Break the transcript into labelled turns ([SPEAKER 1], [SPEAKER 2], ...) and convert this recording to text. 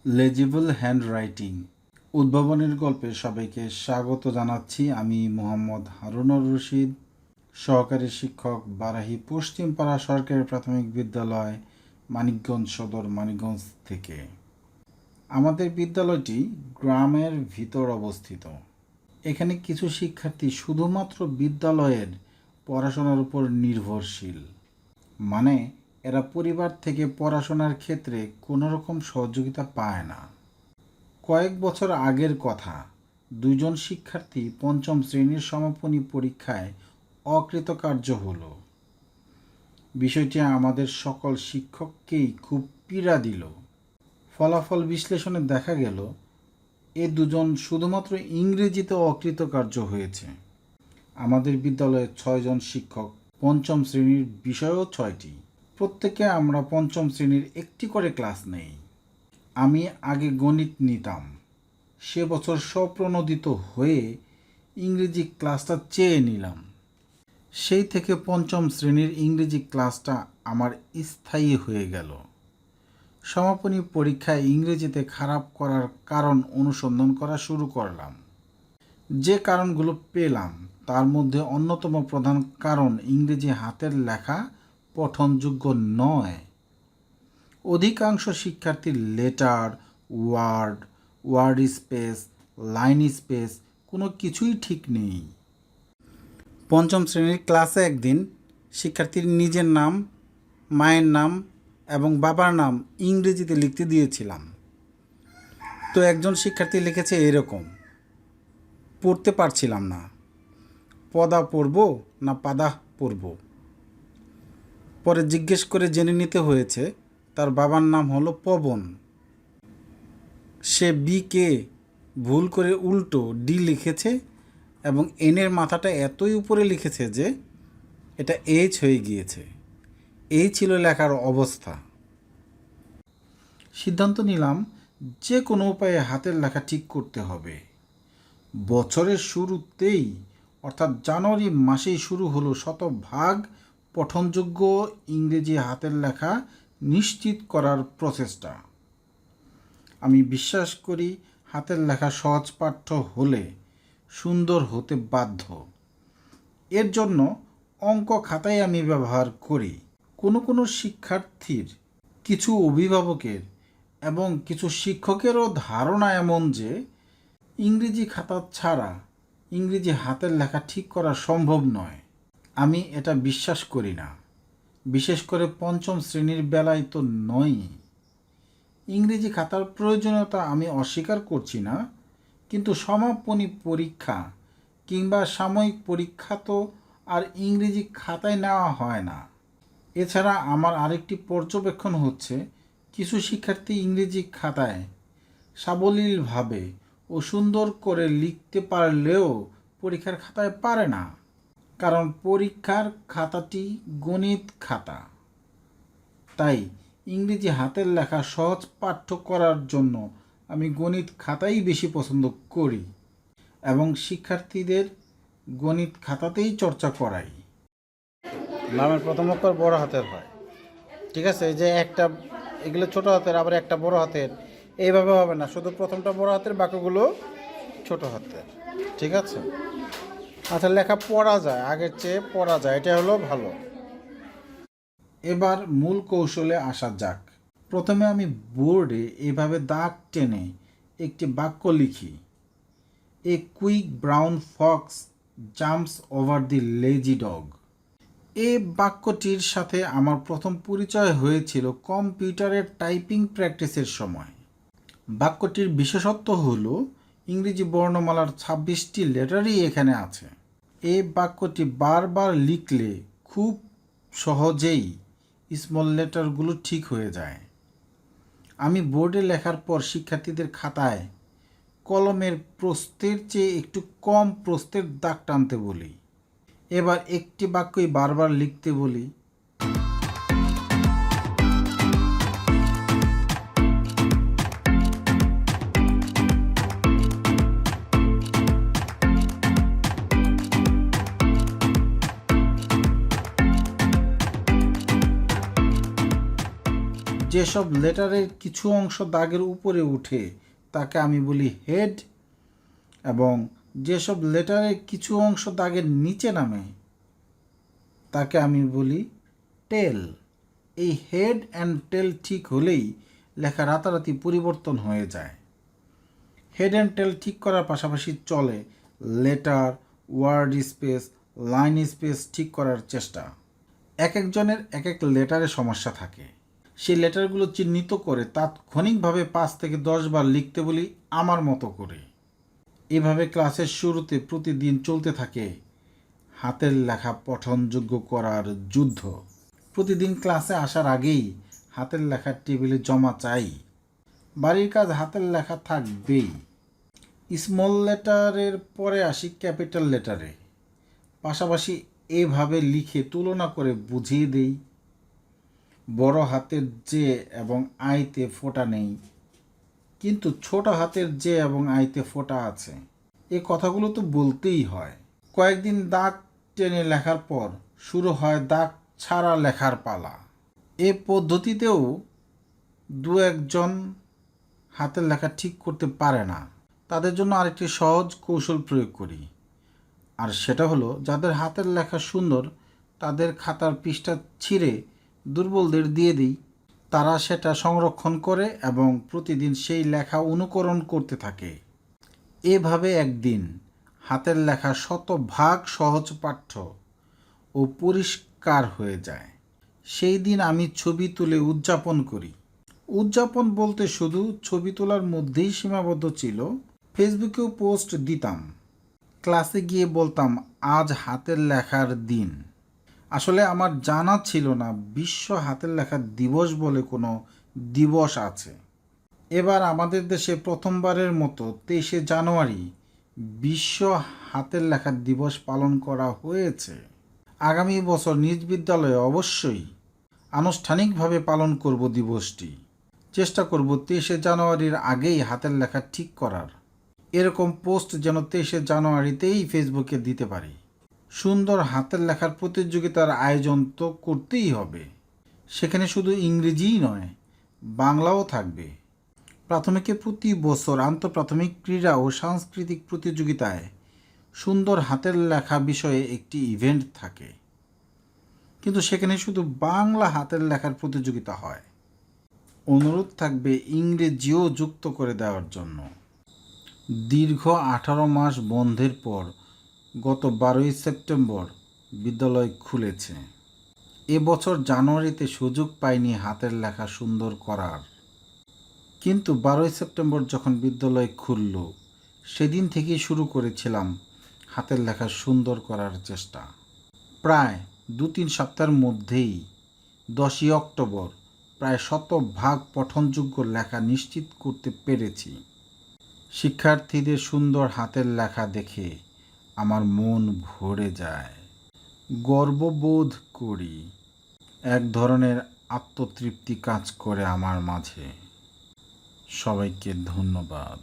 [SPEAKER 1] লেজিবল handwriting উদ্ভাবনের গল্পে সবাইকে স্বাগত জানাচ্ছি। আমি মোহাম্মদ হারুনুর রশিদ, সহকারী শিক্ষক, বারাহি পশ্চিমপাড়া সরকারি প্রাথমিক বিদ্যালয়, মানিকগঞ্জ সদর, মানিকগঞ্জ থেকে। আমাদের বিদ্যালয়টি গ্রামের ভিতর অবস্থিত। এখানে কিছু শিক্ষার্থী শুধুমাত্র বিদ্যালয়ের পড়াশোনার উপর নির্ভরশীল, মানে এরা পরিবার থেকে পড়াশোনার ক্ষেত্রে কোনো রকম সহযোগিতা পায় না। কয়েক বছর আগের কথা, দুজন শিক্ষার্থী পঞ্চম শ্রেণীর সমাপনী পরীক্ষায় অকৃতকার্য হলো। বিষয়টি আমাদের সকল শিক্ষককেই খুব পীড়া দিল। ফলাফল বিশ্লেষণে দেখা গেল এ দুজন শুধুমাত্র ইংরেজিতে অকৃতকার্য হয়েছে। আমাদের বিদ্যালয়ে 6 জন শিক্ষক, পঞ্চম শ্রেণীর বিষয়ও 6টি। প্রত্যেকে আমরা পঞ্চম শ্রেণীর একটি করে ক্লাস নেই। আমি আগে গণিত নিতাম, সে বছর স্বপ্রণোদিত হয়ে ইংরেজি ক্লাসটা চেয়ে নিলাম। সেই থেকে পঞ্চম শ্রেণীর ইংরেজি ক্লাসটা আমার স্থায়ী হয়ে গেল। সমাপনী পরীক্ষায় ইংরেজিতে খারাপ করার কারণ অনুসন্ধান করা শুরু করলাম। যে কারণগুলো পেলাম তার মধ্যে অন্যতম প্রধান কারণ ইংরেজি হাতের লেখা পঠনযোগ্য নয়। অধিকাংশ শিক্ষার্থীর letter, word space, line space কোনো কিছুই ঠিক নেই। পঞ্চম শ্রেণীর ক্লাসে একদিন শিক্ষার্থীর নিজের নাম, মায়ের নাম এবং বাবার নাম ইংরেজিতে লিখতে দিয়েছিলাম। তো একজন শিক্ষার্থী লিখেছে এরকম, পড়তে পারছিলাম না, পদা পড়ব না পাদা পড়ব। পরে জিজ্ঞেস করে জেনে নিতে হয়েছে তার বাবার নাম হলো পবন। সে বিকে ভুল করে উল্টো ডি লিখেছে এবং এনের মাথাটা এতই উপরে লিখেছে যে এটা এইচ হয়ে গিয়েছে। এই ছিল লেখার অবস্থা। সিদ্ধান্ত নিলাম যে কোনো উপায়ে হাতের লেখা ঠিক করতে হবে। বছরের শুরুতেই অর্থাৎ জানুয়ারি মাসেই শুরু হলো শতভাগ পঠনযোগ্য ইংরেজি হাতের লেখা নিশ্চিত করার প্রচেষ্টা। আমি বিশ্বাস করি হাতের লেখা সহজ পাঠ্য হলে সুন্দর হতে বাধ্য। এর জন্য অঙ্ক খাতাই আমি ব্যবহার করি। কোনো শিক্ষার্থীর, কিছু অভিভাবকের এবং কিছু শিক্ষকেরও ধারণা এমন যে ইংরেজি খাতা ছাড়া ইংরেজি হাতের লেখা ঠিক করা সম্ভব নয়। আমি এটা বিশ্বাস করি না, বিশেষ করে পঞ্চম শ্রেণীর বেলায় তো নয়ই। ইংরেজি খাতার প্রয়োজনীয়তা আমি অস্বীকার করছি না, কিন্তু সমাপনী পরীক্ষা কিংবা সাময়িক পরীক্ষা তো আর ইংরেজি খাতায় নেওয়া হয় না। এছাড়া আমার আরেকটি পর্যবেক্ষণ হচ্ছে, কিছু শিক্ষার্থী ইংরেজি খাতায় সাবলীলভাবে ও সুন্দর করে লিখতে পারলেও পরীক্ষার খাতায় পারে না, কারণ পরীক্ষার খাতাটি গণিত খাতা। তাই ইংরেজি হাতের লেখা সহজ পাঠ্য করার জন্য আমি গণিত খাতাই বেশি পছন্দ করি এবং শিক্ষার্থীদের গণিত খাতাতেই চর্চা করাই। নামের প্রথম অক্ষর বড় হাতের হয়, ঠিক আছে? এই যে একটা, এগুলো ছোট হাতের, আবার একটা বড় হাতের, এইভাবে হবে না, শুধু প্রথমটা বড় হাতের, বাকিগুলো ছোট হাতের, ঠিক আছে? আচ্ছা, লেখা পড়া যায়, আগের চেয়ে পড়া যায়, এটা হলো ভালো। এবার মূল কৌশলে আসা যাক। প্রথমে আমি বোর্ডে এভাবে দাগ টেনে একটি বাক্য লিখি, a quick brown Fox jumps over the lazy dog. এই বাক্যটির সাথে আমার প্রথম পরিচয় হয়েছিল কম্পিউটারের টাইপিং প্র্যাকটিসের সময়। বাক্যটির বিশেষত্ব হলো ইংরেজি বর্ণমালার 26টি লেটারই এখানে আছে। এই বাক্যটি বারবার লিখলে খুব সহজেই স্মল লেটারগুলো ঠিক হয়ে যায়। আমি বোর্ডে লেখার পর শিক্ষার্থীদের খাতায় কলমের প্রস্থের চেয়ে একটু কম প্রস্থের দাগ টানতে বলি। এবার একটি বাক্যই বারবার লিখতে বলি। যেসব লেটারের কিছু অংশ দাগের উপরে উঠে তাকে আমি বলি হেড, এবং যেসব লেটারের কিছু অংশ দাগের নিচে নামে তাকে আমি বলি টেল। এই হেড অ্যান্ড টেল ঠিক হলেই লেখা রাতারাতি পরিবর্তন হয়ে যায়। হেড অ্যান্ড টেল ঠিক করার পাশাপাশি চলে letter, word space, line space ঠিক করার চেষ্টা। এক একজনের এক এক লেটারে সমস্যা থাকে, সেই লেটারগুলো চিহ্নিত করে তাৎক্ষণিকভাবে 5 থেকে 10 বার লিখতে বলি আমার মতো করে। এভাবে ক্লাসের শুরুতে প্রতিদিন চলতে থাকে হাতের লেখা পঠনযোগ্য করার যুদ্ধ। প্রতিদিন ক্লাসে আসার আগেই হাতের লেখার টেবিলে জমা চাই। বাড়ির কাজ হাতের লেখা থাকবেই। স্মল লেটারের পরে আসি ক্যাপিটাল লেটারে, পাশাপাশি এভাবে লিখে তুলনা করে বুঝিয়ে দেই। বড় হাতের জে এবং আইতে ফোঁটা নেই, কিন্তু ছোট হাতের জে এবং আইতে ফোঁটা আছে। এ কথাগুলো তো বলতেই হয়। কয়েকদিন দাগ টেনে লেখার পর শুরু হয় দাগ ছাড়া লেখার পালা। এ পদ্ধতিতেও দু একজন হাতের লেখা ঠিক করতে পারে না, তাদের জন্য আরেকটি সহজ কৌশল প্রয়োগ করি। আর সেটা হলো, যাদের হাতের লেখা সুন্দর তাদের খাতার পৃষ্ঠা ছিঁড়ে দুর্বলদের দিয়ে দিই। তারা সেটা সংরক্ষণ করে এবং প্রতিদিন সেই লেখা অনুকরণ করতে থাকে। এভাবে একদিন হাতের লেখা শতভাগ সহজ পাঠ্য ও পরিষ্কার হয়ে যায়। সেই দিন আমি ছবি তুলে উদযাপন করি। উদযাপন বলতে শুধু ছবি তোলার মধ্যেই সীমাবদ্ধ ছিল। ফেসবুকেও পোস্ট দিতাম, ক্লাসে গিয়ে বলতাম আজ হাতের লেখার দিন। আসলে আমার জানা ছিল না বিশ্ব হাতের লেখার দিবস বলে কোনো দিবস আছে। এবার আমাদের দেশে প্রথমবারের মতো 23শে জানুয়ারি বিশ্ব হাতের লেখার দিবস পালন করা হয়েছে। আগামী বছর নিজ বিদ্যালয়ে অবশ্যই আনুষ্ঠানিকভাবে পালন করব দিবসটি। চেষ্টা করব 23শে জানুয়ারির আগেই হাতের লেখা ঠিক করার। এরকম পোস্ট যেন 23শে জানুয়ারিতেই ফেসবুকে দিতে পারি। সুন্দর হাতের লেখার প্রতিযোগিতার আয়োজন তো করতেই হবে। সেখানে শুধু ইংরেজিই নয়, বাংলাও থাকবে। প্রাথমিকে প্রতি বছর আন্তঃপ্রাথমিক ক্রীড়া ও সাংস্কৃতিক প্রতিযোগিতায় সুন্দর হাতের লেখা বিষয়ে একটি ইভেন্ট থাকে, কিন্তু সেখানে শুধু বাংলা হাতের লেখার প্রতিযোগিতা হয়। অনুরোধ থাকবে ইংরেজিও যুক্ত করে দেওয়ার জন্য। দীর্ঘ 18 মাস বন্ধের পর গত 12ই সেপ্টেম্বর বিদ্যালয় খুলেছে। এবছর জানুয়ারিতে সুযোগ পাইনি হাতের লেখা সুন্দর করার, কিন্তু 12ই সেপ্টেম্বর যখন বিদ্যালয় খুলল সেদিন থেকেই শুরু করেছিলাম হাতের লেখা সুন্দর করার চেষ্টা। প্রায় 2-3 সপ্তাহের মধ্যেই 10ই অক্টোবর প্রায় 100% পঠনযোগ্য লেখা নিশ্চিত করতে পেরেছি। শিক্ষার্থীদের সুন্দর হাতের লেখা দেখে আমার মন ভরে যায়, গর্ববোধ করি। এক ধরনের আত্মতৃপ্তি কাজ করে আমার মাঝে। সবাইকে ধন্যবাদ।